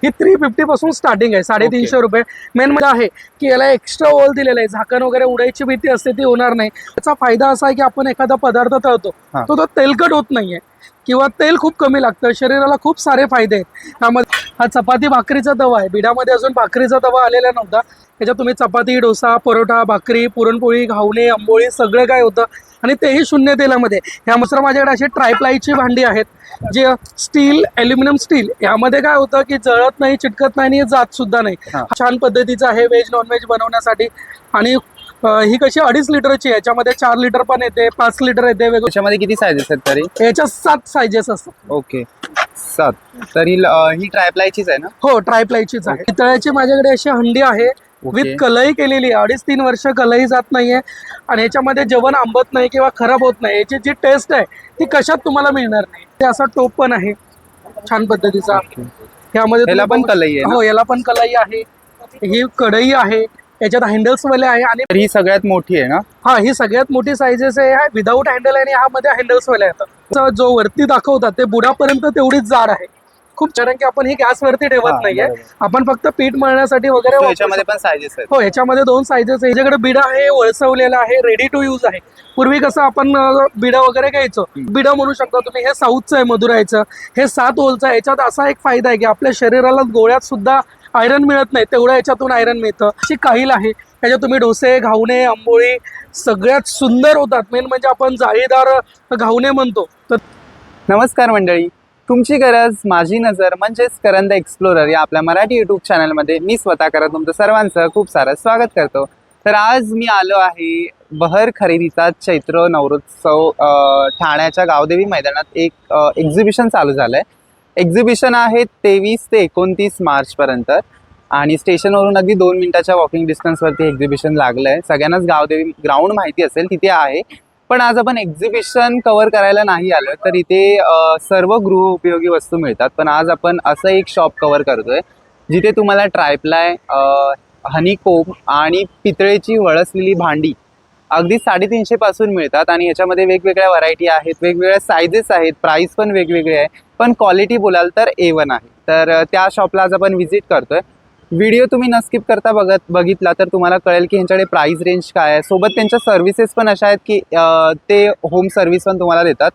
ही 350 पासून स्टार्टिंग आहे, 350 रुपये. मेन म्हणजे आहे की याला एक्स्ट्रा ओल दिलेला आहे, झाकण वगैरे उडायची भीती असते ती होणार नाही. त्याचा फायदा असा आहे की आपण एखादा पदार्थ तळतो तो तेलकट होत नाहीये किंवा तेल खूप कमी लागतं. शरीराला खूप सारे फायदे आहेत त्यामध्ये. हा चपाती भाकरीचा तवा आहे. बिडामध्ये अजून भाकरीचा तवा आलेला नव्हता. त्याच्यात तुम्ही चपाती, डोसा, परोठा, भाकरी, पुरणपोळी, घावणे, आंबोळी सगळं काय होतं आणि तेही शून्य तेलामध्ये. ह्यानुसार माझ्याकडे अशी ट्रायप्लायची भांडी आहेत, जे स्टील, ॲल्युमिनियम स्टील. यामध्ये काय होतं की जळत नाही, चिटकत नाही आणि जात सुद्धा नाही. छान पद्धतीचं आहे व्हेज नॉनव्हेज बनवण्यासाठी. आणि ही कशी 2.5 लिटरची आहे. याच्यामध्ये 4 लिटर पण येते, 5 लिटर येते. त्याच्यामध्ये किती साईजेस आहेत तरी? याच्या 7 सायझेस असतात. ओके, 7. तर ही ट्रायप्लायचीच आहे ना? हो, ट्रायप्लायचीच आहे. पितळ्याची माझ्याकडे अशी हंडी आहे विथ कलई केलेली आहे. 2.5-3 वर्ष कलई जात नाहीये आणि याच्यामध्ये जेवण आंबत नाही किंवा खराब होत नाही. याची जी टेस्ट आहे ती कशात तुम्हाला मिळणार नाही. ते असा टोप पण आहे छान पद्धतीचा. यामध्ये याला पण कलई आहे? हो, याला पण कलई आहे. ही कढई आहे, याच्यात हँडल्स वाले आहे. आणि ही सगळ्यात मोठी आहे ना? हा, ही सगळ्यात मोठी सायझेस आहे. विदाऊट हँडल आहे आणि ह्यामध्ये हँडल्स वाले येतात. जो वरती दाखवतात ते बुडापर्यंत तेवढीच जाड आहे खूप. कारण की आपण ही गॅस वरती ठेवत नाहीये, आपण फक्त पीठ मळण्यासाठी वगैरे. याच्यामध्ये पण सायझेस आहेत? हो, याच्यामध्ये 2 सायझेस आहे. याच्याकडे बिडा आहे, वळसवलेला आहे, रेडी टू यूज आहे. पूर्वी कसं आपण बिडा वगैरे घ्यायचो, बिडा म्हणू शकता तुम्ही. हे साऊथचं आहे, मदुराईचं. हे 7 ओलचं आहे. याच्यात असा एक फायदा आहे की आपल्या शरीराला गोळ्यात सुद्धा आयरन मिळत नाही तेवढं याच्यातून आयरन मिळतं. अशी काहील आहे, त्याच्यात तुम्ही डोसे, घावणे, आंबोळी सगळ्यात सुंदर होतात. मेन म्हणजे आपण जाळीदार घावणे म्हणतो. तर नमस्कार मंडळी, तुमची गरज माझी नजर म्हणजेच करंद एक्सप्लोरर या आपल्या मराठी यूट्यूब चॅनलमध्ये मी स्वतः करत तुमचं सर्वांचं खूप सारं स्वागत करतो. तर आज मी आलो आहे बहर खरेदीचा चैत्र नवरोत्सव. ठाण्याच्या गावदेवी मैदानात एक एक्झिबिशन चालू झालं आहे. एक्झिबिशन आहे 23 ते 29 मार्चपर्यंत आणि स्टेशनवरून अगदी 2 मिनिटाच्या वॉकिंग डिस्टन्सवरती एक्झिबिशन लागलं आहे. सगळ्यांनाच गावदेवी ग्राउंड माहिती असेल, तिथे आहे. पण आज आपण एक्झिबिशन कव्हर करायला नाही आलो, तर इथे सर्व गृहउपयोगी वस्तू मिळतात. पण आज आपण असं एक शॉप कव्हर करतोय जिथे तुम्हाला ट्रायप्लाय, हनीकोम आणि पितळेची वळसलेली भांडी अगदी 350 पासून मिळतात. आणि याच्यामध्ये वेगवेगळ्या व्हरायटी आहेत, वेगवेगळ्या सायझेस आहेत, प्राइस पण वेगवेगळे आहे. पण क्वालिटी बोलाल तर A1 आहे. तर त्या शॉपला आज आपण व्हिजिट करतोय. व्हिडिओ तुम्ही न स्किप करता बघितला तर तुम्हाला कळेल की ह्यांच्याकडे प्राइस रेंज काय आहे. सोबत त्यांच्या सर्व्हिसेस पण अशा आहेत की ते होम सर्व्हिस पण तुम्हाला देतात.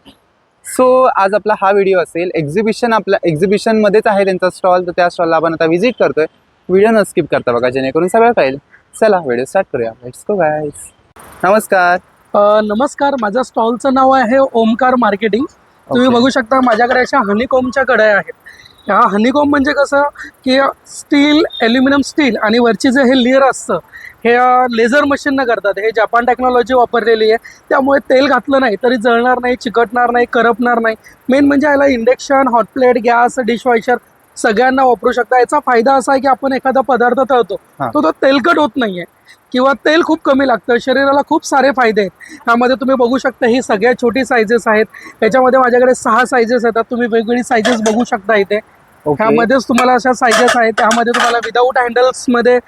सो आज आपला हा व्हिडिओ असेल एक्झिबिशनमध्येच आहे त्यांचा स्टॉल. तर त्या स्टॉलला आपण आता व्हिजिट करतोय. व्हिडिओ न स्किप करता बघा, जेणेकरून सगळं कळेल. चला व्हिडिओ स्टार्ट करूया. Let's go guys. नमस्कार. नमस्कार. माझ्या स्टॉलचं नाव आहे ओमकार मार्केटिंग. तुम्ही बघू शकता माझ्याकडे अशा हनीकोमच्या कढया आहेत. ह्या हनीकोम म्हणजे कसं की स्टील, ॲल्युमिनियम स्टील आणि वरची जे हे लेअर असतं हे लेझर मशीननं करतात. हे जपान टेक्नॉलॉजी वापरलेली आहे, त्यामुळे तेल घातलं नाही तरी जळणार नाही, चिकटणार नाही, करपणार नाही. मेन म्हणजे याला induction, hot plate, gas, dishwasher सगळ्यांना वापरू शकता. याचा फायदा असा आहे की आपण एखादा पदार्थ तळतो तो तेलकट होत नाहीये किंवा तेल खूप कमी लागतं. शरीराला खूप सारे फायदे आहेत. त्यामध्ये तुम्ही बघू शकता ही सगळ्यात छोटी सायझेस आहेत. याच्यामध्ये माझ्याकडे 6 सायझेस येतात. तुम्ही वेगवेगळी सायझेस बघू शकता इथे. ह्यामध्येच तुम्हाला अशा सायझेस आहेत. त्यामध्ये तुम्हाला विदाऊट हँडल्समध्ये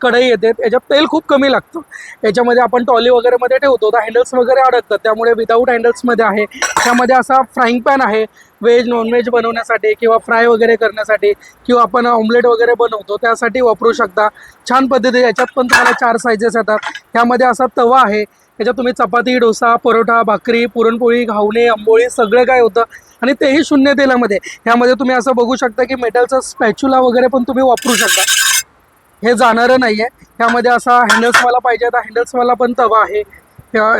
कढई येते. याच्यात तेल खूप कमी लागतं. याच्यामध्ये आपण टॉली वगैरे मध्ये ठेवतो तर हँडल्स वगैरे अडकतात, त्यामुळे विदाऊट हँडल्समध्ये आहे. त्यामध्ये असा फ्राईंग पॅन आहे व्हेज नॉनव्हेज बनवण्यासाठी किंवा फ्राय वगैरे करण्यासाठी किंवा आपण ऑमलेट वगैरे बनवतो त्यासाठी वापरू शकता. छान पद्धती. याच्यात पण तुम्हाला 4 सायझेस येतात. ह्यामध्ये असा तवा आहे, याच्यात तुम्ही चपाती, डोसा, परोठा, भाकरी, पुरणपोळी, घावणे, आंबोळी सगळं काय होतं आणि तेही शून्य तेलामध्ये. ह्यामध्ये तुम्ही असं बघू शकता की मेटलचा स्पॅच्युला वगैरे पण तुम्ही वापरू शकता. हे जाणारं नाही आहे. ह्यामध्ये असा हँडल्सवाला पाहिजे तर हँडल्सवाला पण तवा आहे.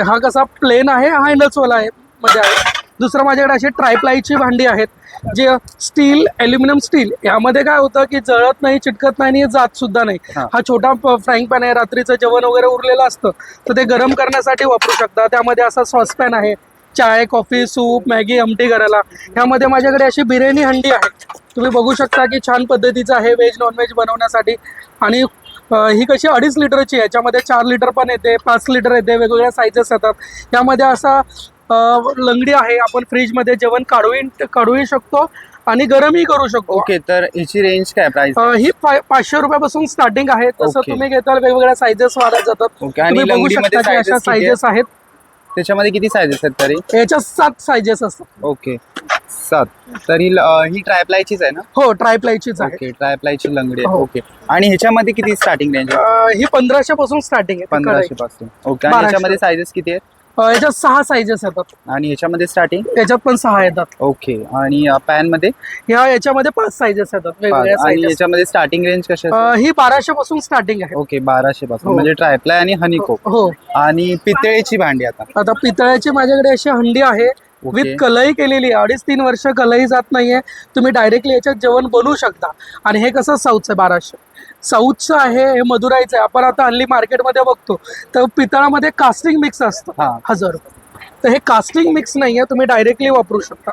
हा कसा प्लेन आहे, हा हँडल्सवाला आहे मध्ये आहे. दुसरं माझ्याकडे अशी ट्रायप्लायची भांडी आहेत, जे स्टील, ॲल्युमिनियम स्टील. यामध्ये काय होतं की जळत नाही, चिटकत नाही आणि जात सुद्धा नाही. हा छोटा फ्राईंग पॅन आहे. रात्रीचं जेवण वगैरे उरलेलं असतं तर ते गरम करण्यासाठी वापरू शकता. त्यामध्ये असा सॉसपॅन आहे, चाय, कॉफी, सूप, मॅगी, आमटी करायला. ह्यामध्ये माझ्याकडे अशी बिर्याणी हंडी आहे. तुम्ही बघू शकता की छान पद्धतीचं आहे व्हेज नॉनव्हेज बनवण्यासाठी. आणि ही कशी 2.5 लिटरची आहे. याच्यामध्ये 4 लिटर पण येते, 5 लिटर येते, वेगवेगळ्या सायझेस येतात. यामध्ये असा लंगडी आहे, आपण फ्रीजमध्ये जेवण काढूही शकतो आणि गरमही करू शकतो. ओके, तर हिची रेंज काय प्राइस? ही 500 रुपयापासून स्टार्टिंग आहे. तसं तुम्ही घेताल वेगवेगळ्या सायझेस वाढत जातात. तुम्ही बघू शकता की अशा सायझेस आहेत. त्याच्यामध्ये किती सायझेस आहेत तरी? याच्या 7 सायझेस असतात. ओके, 7. तर ही ट्रायप्लायचीच आहे ना? हो, ट्रायप्लायचीच आहे. ओके, ट्रायप्लायची लंगडी आहे. हो. ओके. आणि ह्याच्यामध्ये किती स्टार्टिंग रेंज आहे? ही 1500 पासून स्टार्टिंग आहे. 1500 पासून. ओके. आणि 1200. ह्याच्यामध्ये सायझेस किती आहेत? याच्यात 6 साईजेस येतात. आणि ह्याच्यामध्ये स्टार्टिंग? याच्यात पण 6 येतात. ओके. आणि पॅन मध्ये? याच्यामध्ये 5 साईजेस येतात, वेगवेगळ्या आणि साईजेस. याच्यामध्ये स्टार्टिंग रेंज कशी आहे? ही 1200 पासून स्टार्टिंग आहे. ओके, 1200 पासून. हो. म्हणजे ट्रायप्लाय आणि हनीकोम. हो. आणि पितळेची भांडी आता पितळ्याची माझ्याकडे अशी हंडी आहे ओके. विथ कलई केलेली आहे. 2.5-3 वर्ष कलई जात नाहीये. तुम्ही डायरेक्टली याच्यात जेवण बनवू शकता. आणि हे कसं साऊथचं आहे, 1200. साऊथचं आहे, हे मदुराईचं आहे. आपण आता हल्ली मार्केटमध्ये बघतो तर पितळामध्ये कास्टिंग मिक्स असतं. हा. 1000 रुपये. तर हे कास्टिंग मिक्स नाहीये, तुम्ही डायरेक्टली वापरू शकता.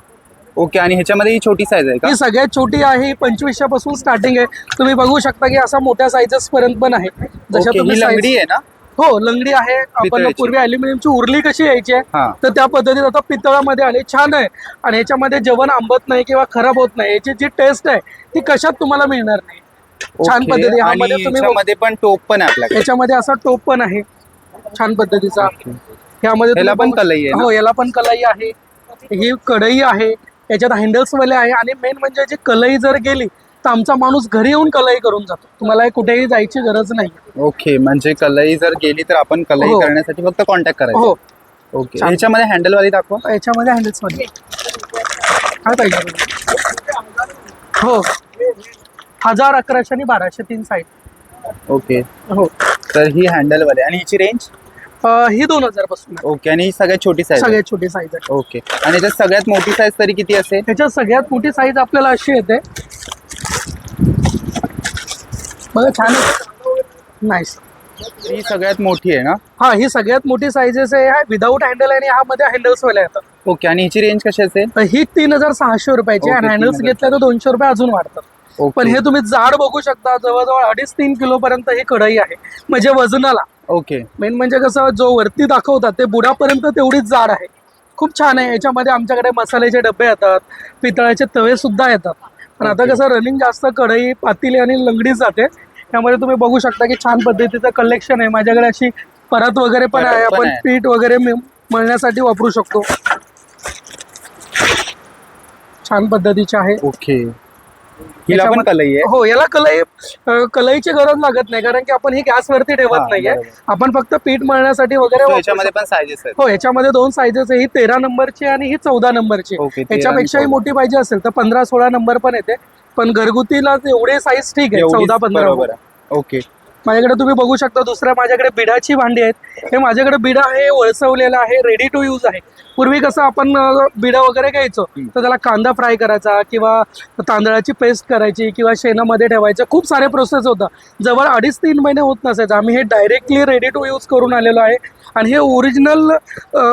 ओके. आणि ह्याच्यामध्ये ही छोटी साईज आहे का? ही सगळ्यात छोटी आहे, ही 2500 पासून स्टार्टिंग आहे. तुम्ही बघू शकता की असा मोठ्या साईजेस पर्यंत पण आहे. जशा ओके, तुम्ही ही लंगडी size- आहे ना? हो, लंगडी आहे. आपण पितळेची. पूर्वी अल्युमिनियमची उरली कशी यायची आहे, हा. तर त्या पद्धतीत आता पितळामध्ये आले. छान आहे. आणि याच्यामध्ये जेवण आंबत नाही किंवा खराब होत नाही. याची जी टेस्ट आहे ती कशात तुम्हाला मिळणार नाही. छान ओके. पद्धती. आणि ह्यामध्ये तुम्ही ह्याच्यामध्ये पण टोप पण आहे आपल्याकडे. याच्यामध्ये असा टोप पण आहे छान पद्धतीचा. ह्यामध्ये याला तुम्ही पण कलई आहे ना? हो, याला पण कलई आहे. ही कढई आहे, याच्यात हँडल्स वाले आहे. आणि मेन म्हणजे जी कलई जर गेली तर आमचा माणूस घरी येऊन कलई करून जातो. तुम्हाला कुठेही जायची गरज नाही. ओके. म्हणजे कलई जर गेली तर आपण कलई हो. करण्यासाठी फक्त कॉन्टॅक्ट करायचा. हो. ओके. छान. ह्याच्यामध्ये हँडल वाली दाखवा. याच्यामध्ये हँडल्स मध्ये काय पाहिजे? हो, 1000, 1100 आणि 1200 3 साईज. ओके. हो. तर ही हँडल वाली. आणि हिची रेंज? ही 2000 पासून आहे. ओके. आणि ही सगळ्यात छोटी साईज? सगळ्यात छोटी साईज आहे. ओके. आणि याच्यात सगळ्यात मोठी साईज तरी किती असेल? त्याच्यात सगळ्यात मोठी साईज आपल्याला अशी येते बघा, छान आहे. नाईस. ही सगळ्यात मोठी आहे ना? हा, ही सगळ्यात मोठी साईजेस आहे. विदाऊट हँडल आहे आणि ह्यामध्ये हँडल्स वाले येतात. ओके. आणि हिची रेंज कशी असेल? ही 3600 रुपयाची ओके, आणि हँडल्स 3600. घेतल्या तर 200 रुपये अजून वाढतात. ओके. पण हे तुम्ही जाड बघू शकता, जवळजवळ 2.5-3 किलो पर्यंत ही कढई आहे. म्हणजे वजनाला. ओके. मेन म्हणजे कसं, जो वरती दाखवतात ते बुडापर्यंत तेवढीच जाड आहे. खूप छान आहे. याच्यामध्ये आमच्याकडे मसाल्याचे डबे येतात, पितळाचे तवे सुद्धा येतात. पण आता ओके. कसं रनिंग जास्त कढई, पातेली आणि लंगडी जाते. त्यामुळे तुम्ही बघू शकता की छान पद्धतीचं कलेक्शन आहे. माझ्याकडे अशी परत वगैरे पण परत आहे. पण आपण आहे. पीठ वगैरे मळण्यासाठी वापरू शकतो. छान पद्धतीचे आहे. ओके. हिला पण कलई आहे? हो, याला कलईची गरज लागत नाही, कारण की आपण ही गॅसवरती ठेवत हा, नाहीये. बरोबर. आपण फक्त पीठ मळण्यासाठी वगैरे So वापरू ह्याच्यामध्ये शकतो. पण सायझेस आहेत? हो, याच्यामध्ये 2 साईजेस आहे. ही 13 नंबरची आणि ही 14 नंबरची. ओके, 13 याच्यापेक्षाही आणि मोठी पाहिजे असेल तर 15-16 नंबर पण येते. पण घरगुतीला एवढे साईज ठीक आहे, एवढीच 14-15. बरोबर आहे. ओके. माझ्याकडे तुम्ही बघू शकता दुसऱ्या माझ्याकडे बिडाची भांडी आहेत. हे माझ्याकडे बिडा आहे, वळसवलेला आहे, रेडी टू यूज आहे. पूर्वी कसं आपण बिडा वगैरे घ्यायचो तर त्याला कांदा फ्राय करायचा किंवा तांदळाची पेस्ट करायची किंवा शेणामध्ये ठेवायचं, खूप सारे प्रोसेस होतं. जवळ 2.5-3 महिने होत नसायचं. आम्ही हे डायरेक्टली रेडी टू यूज करून आलेलो आहे. आणि हे ओरिजिनल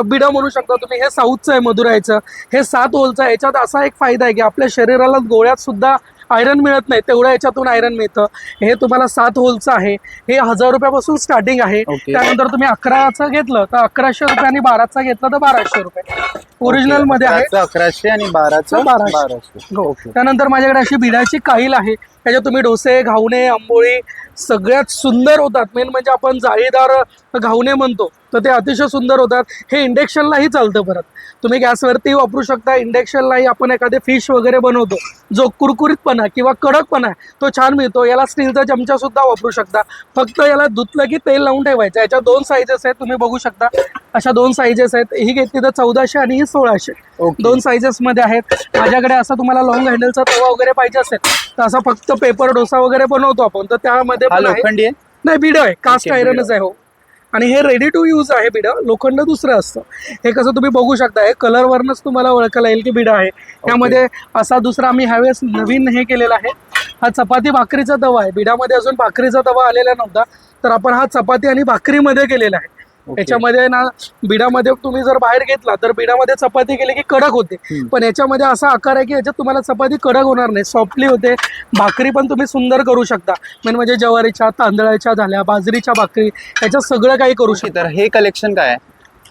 बिडा म्हणू शकता तुम्ही. हे साऊथचं आहे, मदुराईचं. हे 7 होलचं आहे. याच्यात असा एक फायदा आहे की आपल्या शरीराला गोळ्यात सुद्धा आयरन मिळत नाही, तेवढं याच्यातून आयरन मिळतं. हे तुम्हाला 7 होलचं आहे. हे 1000 रुपयापासून स्टार्टिंग आहे. ओके. त्यानंतर तुम्ही 11चं घेतलं तर 1100 रुपये आणि 12चं घेतलं तर 1200 रुपये. ओरिजिनल मध्ये आहे. 1100 आणि 12चं 1200. हो. ओके. त्यानंतर माझ्याकडे अशी बिडाची काईल आहे. त्याच्यात तुम्ही डोसे, घावणे, आंबोळी सगळ्यात सुंदर होतात. मेन म्हणजे आपण जाळीदार घावणे म्हणतो तर ते अतिशय सुंदर होतात. हे इंडक्शनलाही चालतं. परत तुम्ही गॅसवरती वापरू शकता. इंडक्शनलाही आपण एखादे फिश वगैरे बनवतो, जो कुरकुरीतपणा किंवा कडकपणा आहे तो छान मिळतो. याला स्टीलचा चमचा सुद्धा वापरू शकता. फक्त याला धुतलं की तेल लावून ठेवायचं. याच्या 2 साईजेस आहेत, तुम्ही बघू शकता. अशा 2 साईजेस आहेत. ही घेतली तर 1400 आणि ही 1600. ओके. 2 साईजेस मध्ये आहेत. माझ्याकडे असं तुम्हाला लॉंग हँडलचा तवा वगैरे पाहिजे असेल तर असा फक्त पेपर डोसा वगैरे बनवतो आपण, तर त्यामध्ये हा पण आहे. लोखंडी आहे? नाही, बिड आहे, कास्ट ओके, आयरनच बिड. आहे. हो. आणि हे रेडी टू यूज आहे बिडा. लोखंड दुसरं असतं. हे कसं तुम्ही बघू शकता, हे कलरवरनच तुम्हाला ओळखायला येईल की बिडा आहे. त्यामध्ये असा दुसरा आम्ही ह्यावेळेस नवीन हे केलेला आहे. हा चपाती भाकरीचा तवा आहे. बिडामध्ये अजून भाकरीचा तवा आलेला नव्हता, तर आपण हा चपाती आणि भाकरीमध्ये केलेला आहे. ओके. याच्यामध्ये ना बिडामध्ये तुम्ही जर बाहेर घेतला तर बिडामध्ये चपाती केली की कडक होते. पण याच्यामध्ये असा आकार आहे की याच्यात तुम्हाला चपाती कडक होणार नाही, सॉफ्टली होते. भाकरी पण तुम्ही सुंदर करू शकता. मेन म्हणजे ज्वारीच्या, तांदळाच्या झाल्या, बाजरीच्या भाकरी, याच्यात सगळं काही करू शकता. तर हे कलेक्शन काय आहे?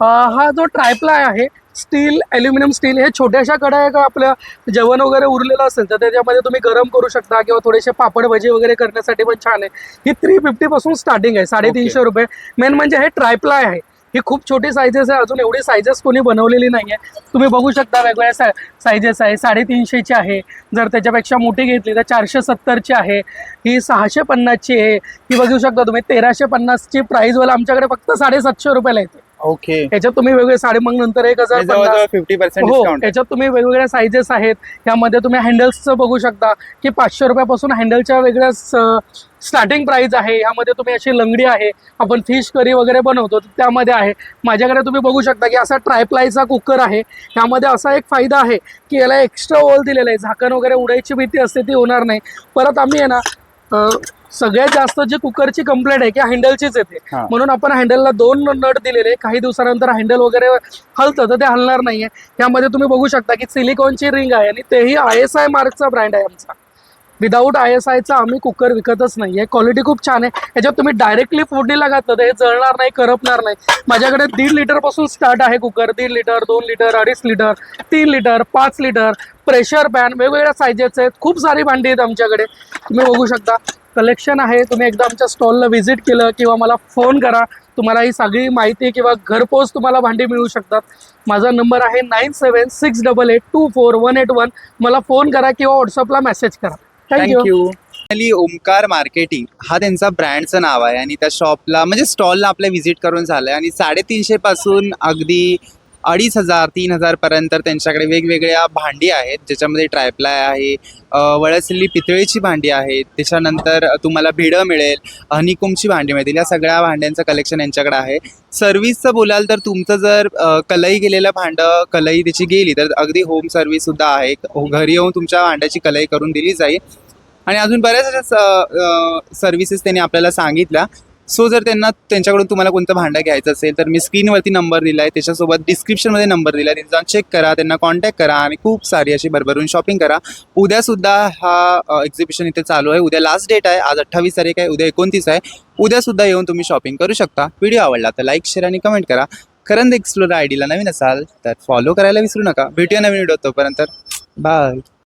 हा जो ट्रायप्लाय आहे, स्टील, ॲल्युमिनियम स्टील, हे छोट्याशा कढया का आपल्या जेवण वगैरे उरलेलं असेल तर त्याच्यामध्ये तुम्ही गरम करू शकता किंवा थोडेसे पापड भजी वगैरे करण्यासाठी पण छान आहे. ही 350 पासून स्टार्टिंग आहे, 350 रुपये. मेन म्हणजे हे ट्रायप्लाय आहे. ही खूप छोटी सायझेस आहे, अजून एवढी सायझेस कोणी बनवलेली नाही आहे. तुम्ही बघू शकता वेगवेगळ्या सायझेस आहे. 350ची आहे, जर त्याच्यापेक्षा मोठी घेतली तर 470ची आहे, ही 650ची आहे, ही बघू शकता तुम्ही 1350ची प्राईजवाला आमच्याकडे फक्त 750 रुपयाला येते. ओके, याच्यात तुम्ही वेगवेगळे साडे मग नंतर 1050. जवळजवळ 50% हो, डिस्काउंट. याच्यात तुम्ही वेगवेगळ्या सायझेस आहेत. यामध्ये तुम्ही हँडल्सचं बघू शकता की 500 रुपयापासून हँडलच्या वेगळ्या स्टार्टिंग प्राइस आहे. यामध्ये तुम्ही अशी लंगडी आहे, आपण फिश करी वगैरे बनवतो त्यामध्ये आहे. माझ्याकडे तुम्ही बघू शकता की असा ट्रायप्लायचा कुकर आहे. यामध्ये असा एक फायदा आहे की याला एक्स्ट्रा ओल दिलेला आहे, झाकण वगैरे उडायची भीती असते ती होणार नाही. परत आम्ही आहे ना सगळ्यात जास्त जी कुकरची कंप्लेंट आहे की हँडलचीच येते, हा. म्हणून आपण हँडलला 2 नट दिलेले. काही दिवसानंतर हँडल वगैरे हलतं तर ते हलणार नाहीये. यामध्ये तुम्ही बघू शकता की सिलिकॉनची रिंग आहे आणि तेही ISI मार्कचा ब्रँड आहे आमचा. विदाऊट ISIचा आम्ही कुकर विकतच नाहीये. क्वालिटी खूप छान आहे. याच्यात तुम्ही डायरेक्टली फोडणीला घातलं तर हे जळणार नाही, करपणार नाही. माझ्याकडे 1.5 लिटरपासून स्टार्ट आहे cooker. 1.5 litre, 2 litre, 2.5 litre, 3 litre, 5 litre, pressure pan, वेगवेगळ्या सायझेस आहेत. खूप सारी भांडी आहेत आमच्याकडे, तुम्ही बघू शकता. कलेक्शन आहे. तुम्ही एकदा आमच्या स्टॉलला व्हिजिट केलं किंवा मला फोन करा, तुम्हाला ही सगळी माहिती किंवा घरपोच तुम्हाला भांडी मिळू शकतात. माझा नंबर आहे 9768824181. मला फोन करा किंवा व्हॉट्सअपला मेसेज करा. थँक्यू. थँक्यू. ओमकार मार्केटिंग हा त्यांचा ब्रँडचं नाव आहे आणि त्या शॉपला म्हणजे स्टॉलला आपल्या व्हिजिट करून झालंय आणि 350 पासून अगदी 2500 3000 पर्यंत त्यांच्याकडे वेगवेगळ्या भांडी आहेत, ज्याच्यामध्ये ट्रायप्लाय आहे, वळसलेली पितळेची भांडी आहेत, त्याच्यानंतर तुम्हाला भिडं मिळेल, हनीकोमची भांडी मिळतील. या सगळ्या भांड्यांचं कलेक्शन यांच्याकडे आहे. सर्व्हिसचं बोलाल तर तुमचं जर कलई गेलेलं भांडं कलई त्याची गेली तर अगदी होम सर्व्हिससुद्धा आहे. घरी येऊन तुमच्या भांड्याची कलई करून दिली जाईल आणि अजून बऱ्याच अशा सर्व्हिसेस त्यांनी आपल्याला सांगितल्या. सो जर त्यांच्याकडून तुम्हाला कोणतं भांडं घ्यायचं असेल तर मी स्क्रीनवरती नंबर दिला आहे, त्याच्यासोबत डिस्क्रिप्शनमध्ये नंबर दिला आहे, तिथे जाऊन चेक करा, त्यांना कॉन्टॅक्ट करा आणि खूप सारी अशी भरभरून शॉपिंग करा. उद्यासुद्धा हा एक्झिबिशन इथे चालू आहे. उद्या लास्ट डेट आहे. आज 28 तारीख आहे, उद्या 29 आहे. उद्यासुद्धा येऊन तुम्ही शॉपिंग करू शकता. व्हिडिओ आवडला तर लाईक, शेअर आणि कमेंट करा. करंद एक्सप्लोरर आयडीला नवीन असाल तर फॉलो करायला विसरू नका. भेटूया नवीन व्हिडिओ, तोपर्यंत बाय.